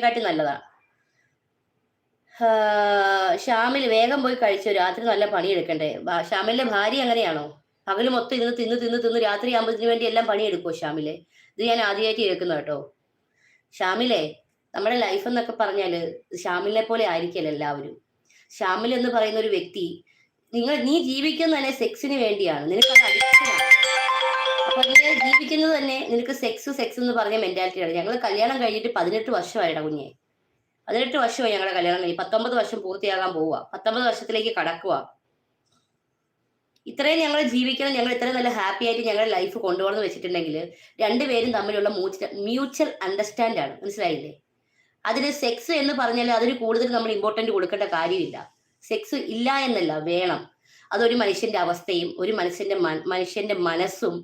കാട്ടി നല്ലതാ. ഷാമിൽ വേഗം പോയി കഴിച്ചോ, രാത്രി നല്ല പണിയെടുക്കണ്ടേ. ഷാമിലിന്റെ ഭാര്യ അങ്ങനെയാണോ? പകല് മൊത്തം ഇരുന്ന് തിന്ന് തിന്ന് തിന്ന് രാത്രി ആകുമ്പോഴത്തിന് വേണ്ടി എല്ലാം പണിയെടുക്കുമോ ഷാമിലെ? ഇത് ഞാൻ ആദ്യമായിട്ട് കേൾക്കുന്ന കേട്ടോ. ഷാമിലെ, നമ്മുടെ ലൈഫ് എന്നൊക്കെ പറഞ്ഞാല് ഷാമിലിനെ പോലെ ആയിരിക്കില്ല എല്ലാവരും. ഷാമിൽ എന്ന് പറയുന്ന ഒരു വ്യക്തി, നീ ജീവിക്കുന്നത് തന്നെ സെക്സിന് വേണ്ടിയാണ്. നിനക്ക് അത് അഡിക്ഷനാണ്. അപ്പൊ നീ ജീവിക്കുന്നത് തന്നെ നിനക്ക് സെക്സ് സെക്സ് എന്ന് പറഞ്ഞ മെന്റാലിറ്റിയാണ്. ഞങ്ങൾ കല്യാണം കഴിഞ്ഞിട്ട് 18 വർഷമായിടാ കുഞ്ഞെ. 18 വർഷമായി ഞങ്ങളുടെ കല്യാണം കഴിഞ്ഞ്. 19 വർഷം പൂർത്തിയാകാൻ പോവുക. 19 വർഷത്തിലേക്ക് കടക്കുക. ഇത്രയും ഞങ്ങൾ ജീവിക്കണം, ഞങ്ങൾ ഇത്രയും നല്ല ഹാപ്പി ആയിട്ട് ഞങ്ങളുടെ ലൈഫ് കൊണ്ടുപോകണമെന്ന് വെച്ചിട്ടുണ്ടെങ്കിൽ രണ്ടുപേരും തമ്മിലുള്ള മ്യൂച്വൽ അണ്ടർസ്റ്റാൻഡ് ആണ്. മനസ്സിലായില്ലേ? അതിന് സെക്സ് എന്ന് പറഞ്ഞാൽ അതിന് കൂടുതൽ നമ്മൾ ഇമ്പോർട്ടന്റ് കൊടുക്കേണ്ട കാര്യമില്ല. സെക്സ് ഇല്ല എന്നല്ല, വേണം. അതൊരു മനുഷ്യന്റെ അവസ്ഥയും ഒരു മനുഷ്യന്റെ മനസ്സും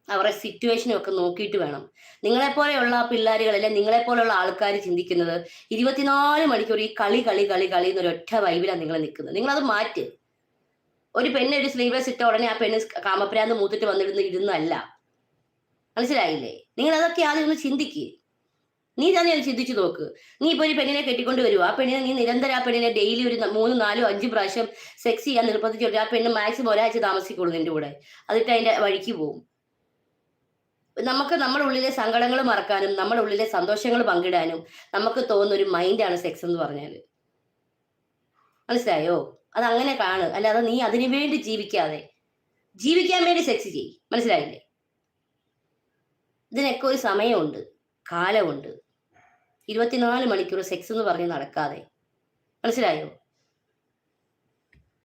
അവരുടെ സിറ്റുവേഷനും ഒക്കെ നോക്കിയിട്ട് വേണം. നിങ്ങളെപ്പോലെയുള്ള പിള്ളേരുകളല്ലേ, നിങ്ങളെപ്പോലുള്ള ആൾക്കാർ ചിന്തിക്കുന്നത് 24 മണിക്കൂർ ഈ കളി കളി കളി കളി എന്നൊരൊറ്റ വൈബിലാണ് നിങ്ങൾ നിൽക്കുന്നത്. നിങ്ങളത് മാറ്റ്. ഒരു പെണ്ണ് ഒരു സ്ലീവ്ലെസ് ഇട്ട ഉടനെ ആ പെണ്ണ് കാമപ്രാന്ത് മൂത്തിട്ട് ഇരുന്നല്ല. മനസ്സിലായില്ലേ? നിങ്ങൾ അതൊക്കെ ആദ്യം ഒന്ന് ചിന്തിക്ക്. നീ തന്നെ ഒന്ന് ചിന്തിച്ചു നോക്ക്. നീ ഇപ്പൊ ഒരു പെണ്ണിനെ കെട്ടിക്കൊണ്ട് വരുവോ, ആ പെണ്ണിനെ നീ നിരന്തരം ആ പെണ്ണിനെ ഡെയിലി ഒരു 3, 4, 5 പ്രാവശ്യം സെക്സ് ചെയ്യാൻ നിർബന്ധിച്ചു. ആ പെണ്ണ് മാക്സിമം ഒരാഴ്ച താമസിക്കുള്ളൂ നിന്റെ കൂടെ. അതിട്ട് അതിന്റെ വഴിക്ക് പോകും. നമുക്ക് നമ്മുടെ ഉള്ളിലെ സങ്കടങ്ങൾ മറക്കാനും നമ്മുടെ ഉള്ളിലെ സന്തോഷങ്ങൾ പങ്കിടാനും നമുക്ക് തോന്നുന്ന ഒരു മൈൻഡാണ് സെക്സ് എന്ന് പറഞ്ഞാല്. മനസ്സിലായോ? അത് അങ്ങനെ കാണ്. അല്ലാതെ നീ അതിനു വേണ്ടി ജീവിക്കാതെ ജീവിക്കാൻ വേണ്ടി സെക്സ് ചെയ്യ്. മനസ്സിലായില്ലേ? ഇതിനൊക്കെ ഒരു സമയമുണ്ട്, കാലമുണ്ട്. 24 മണിക്കൂർ സെക്സ് എന്ന് പറഞ്ഞ് നടക്കാതെ. മനസ്സിലായോ?